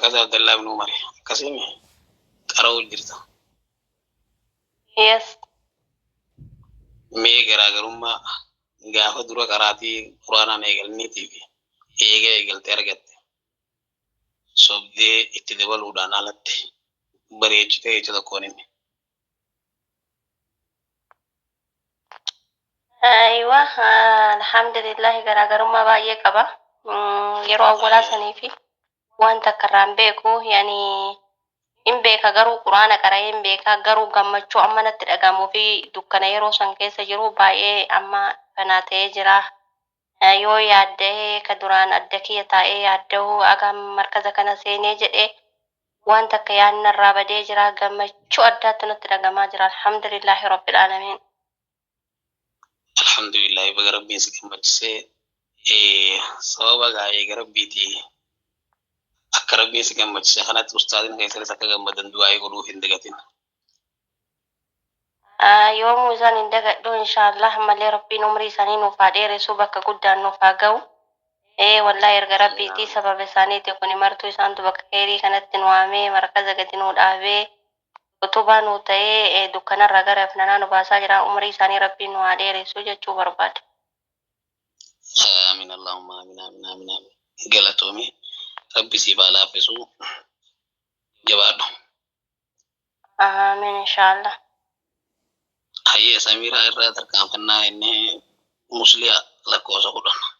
kaza Abdullah ibn Umar kasimi qara'u jirta. Yes. Mee garaagarummaa gaafa dura qaraatii quraanaan eegalniitii fi eegaltee argatte sobdee itti dabaluudhaan alatti bareechitee jecha tokkoon inni. Aywa, alhamdulillah garaagarummaa baay'ee qaba. Yeroo awwalaa sanii fi wanta karraan beeku yani hin beeka garuu quraana qara'ee hin beeka garuu gammachuu amma natti dhagahamuu fi dukkana yeroo san keessa jiru baay'ee amma kanaa ta'ee jira. Yoo yaadda'ee ka duraan adda kiyya taa'ee yaadda'uu agam markaza kana seenee jedhee wanta akka yaadnarraa badee jira gammachuu addaatti natti dhagahamaa jira alhamdulillahi rabbil aalamiin. Alhamdulillah baga rabbiin si gammachiisee sababa gaa'ee gara rabbiitii akka rabbiin si gammachiise kanatti ustaadin keessanis akka gammadan du'aa'ee godhuuf hin dagatin. Yoomuu isaan hin dagadhu inshaallah malee rabbiin umrii isaanii nuuf haa dheeressu bakka guddaan nuuf haa ga'u. Wallahi erga rabbiitii sababa isaaniiti kun martuu isaantu bakka keerii kanatti nu waamee markaza gadi nu dhaabee utubaa nu ta'ee dukkanarra gara afnanaa nu baasaa jira umrii isaanii rabbiin nu haa dheeressu jechuu barbaada. Amiin Allahumma amiin amiin amiin amiin galatoomi rabbi siif haa laaffisu jabaadhu. Amiin inshaallah. Hayyee Samiraa irraa tarkaanfannaa inni musliya lakkoofsa 10.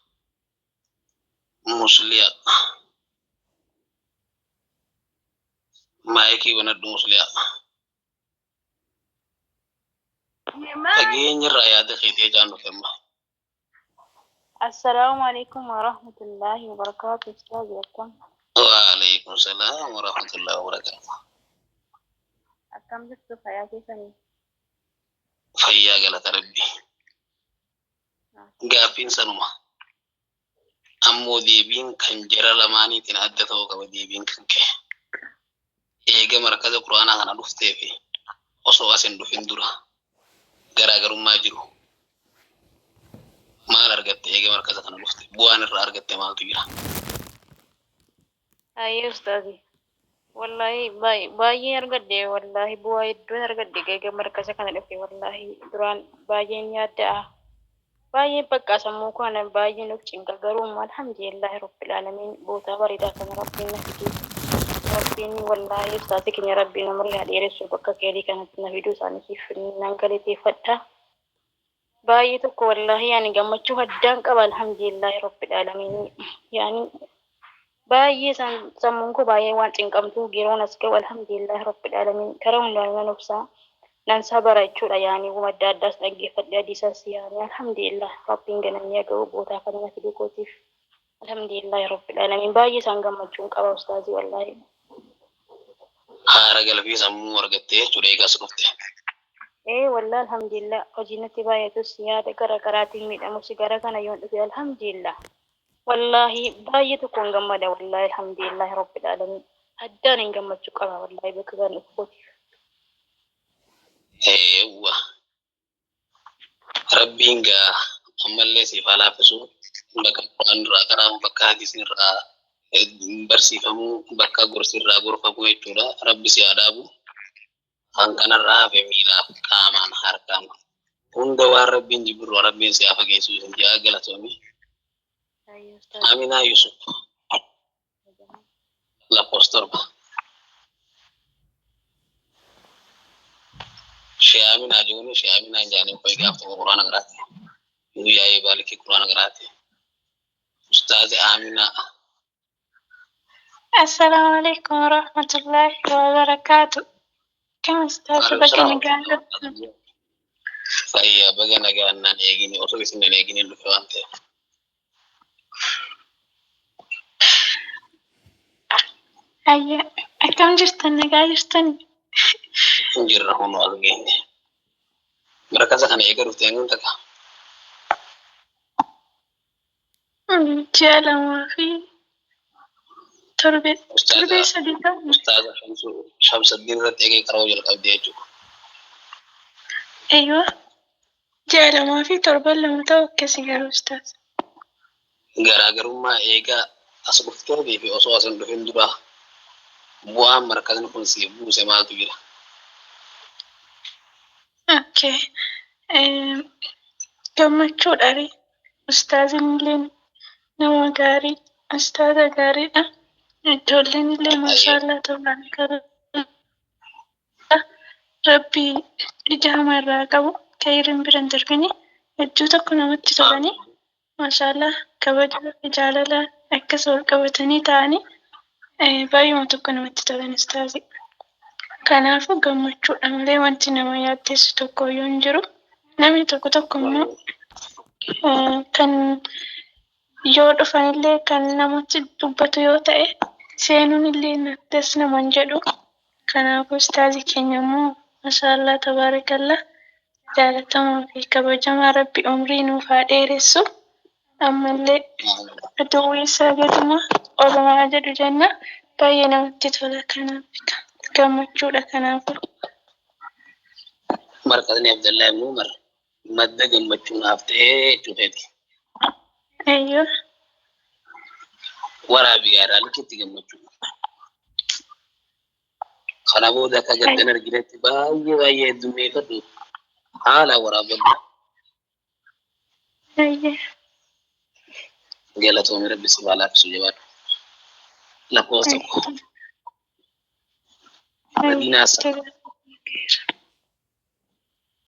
Musliya maayikii banadhu musliya. Dhageenya irraa yaada keetii jaannu kenna. Assalamu alaikum warahmatullahi wabarakatuh. Ustaz welcome. Waalaikum salam warahmatullahi wabarakatuh. Akkam jirtu fayyaa keessanii? Fayyaa galata rabbi. Gaaffiin sanuma. Ammoo deebiin kan jara lamaaniitiin adda ta'uu qaba deebiin kan ka'e. Eega markaza quraanaa kana dhuftee fi osoo as hin dhufin dura garaagarummaa jiru. Maal argatte eega markaza kana dhufte bu'aan irraa argatte maaltu jira? Ayyee ustaazi. Wallahi baay'ee argadde wallahi bu'aa hedduun argadde eega markaza kana dhufe wallahi duraan baay'een yaadda'a. Baay'ee bakka sammuu kana baay'ee nuuf cinqa garuu alhamdulillahi rabbil aalamiin bootaa bareedaa kana rabbiin na fidee rabbiin wallahi ustaazi keenya rabbiin umrii haa dheeressu bakka keerii kanatti na fiduu isaaniitiif nan galateeffadha. Baay'ee tokko wallahi yani gammachuu addaan qaba alhamdulillahi rabbil aalamiin yani baay'ee sammuun koo baay'ee waan cinqamtuuf yeroon as ga'u alhamdulillahi rabbil aalamiin karaa hundaan nan obsaa nan sabara jechuudha yani adda addaas dhaggeeffadhe hadiisas yani alhamdulillah rabbiin ganamee ga'u bootaa kana na fiduu kootiif alhamdulillahi rabbil aalamiin baay'ee isaan gammachuun qaba ustaazii wallahi. Haara galfii sammuu argattee jechuudha eegas dhufte. Wallahi alhamdulillah hojiinatti baay'atus yaada gara garaatiin miidhamus gara kana yoon dhufe alhamdulillah wallahi baay'ee tokkoon gammada wallahi alhamdulillahi rabbil aalamiin addaan hin gammachuu qaba wallahi bakka kana dhufootiif. Eewwa rabbiin gaa ammallee siif haa laaffisu bakka quraan irraa qaraamu bakka hadiisni irraa barsiifamuu bakka gorsi irraa gorfamu jechuudha rabbi si haa dhaabu. Hanqanarraa hafe miilaaf qaamaan harkaan hunda waan rabbiin jibbirru rabbiin si haa fageessu isin jaa galatoomi. Aminaa Yusuf lakkoofsa 7. Shee Aminaa jechuun shee Aminaa jaanii koy gaafa quraana garaati. Guyyaa eebaaliki quraana garaati. Ustaazi Aminaa. Assalamu alaikum warahmatullahi wabarakatuh. Kam ustaz baga nagaan fayyaa baga nagaan naan eegini osoo isin hin eegini dhufe waan ta'eef. Ayya akkam jirtan nagaa jirtan? Jirra hunu as geenye. Markaza kana eega dhufte eenyuun taqa? Ji'a lamaa fi torbee sadii ta'u. Ustaaza Shamsuddin irratti eegee qaroo jalqabdee jechuudha. Eeyyoo ji'a lamaa fi torban lama ta'u akkasii garuu ustaaz. Garaagarummaa eegaa as dhuftee fi osoo as hin dhufin dura bu'aan markazni kun siif buuse maaltu jira? Okay. Gammachuudhaani. Ustaaziin illee nama gaarii, ustaaza gaariidha. Ijoolleen illee maashaallah tabarakallah. Rabbi ija hamaa irraa qabu khayriin biran darbini hedduu tokko namatti tolanii maashaallah kabaja jaalala akkas wal qabatanii ta'anii baay'uma tokko namatti tolan ustaazii. Kanaafuu gammachuudha malee wanti nama yaaddeessu tokko iyyuu hin jiru. Namni tokko tokko immoo kan yoo dhufanillee kan namatti dubbatu yoo ta'e seenuun illee nattas nama hin jedhu. Kanaafuu ustaazii keenya immoo maashaallah tabarakallah jaalatamaa fi kabajamaa Rabbi umrii nuuf haa dheeressu. Ammallee aduwwii isaa gaduma olumaa jedhu jenna baay'ee namatti tola kanaaf gammachuudha kanaafuu. Markazni Abdallah ibn Umar madda gammachuu naaf ta'ee jechuuteeti. Eeyyoo. Waraabii gaadhaan itti gammachuu. Kana booda akka gaddan arginetti baay'ee heddummeeffadhu haala waraabadhu. Eeyyee. Galatoomii Rabbi si laaffisu jabaadhu. Lakkoofsa tokko. Madiinaa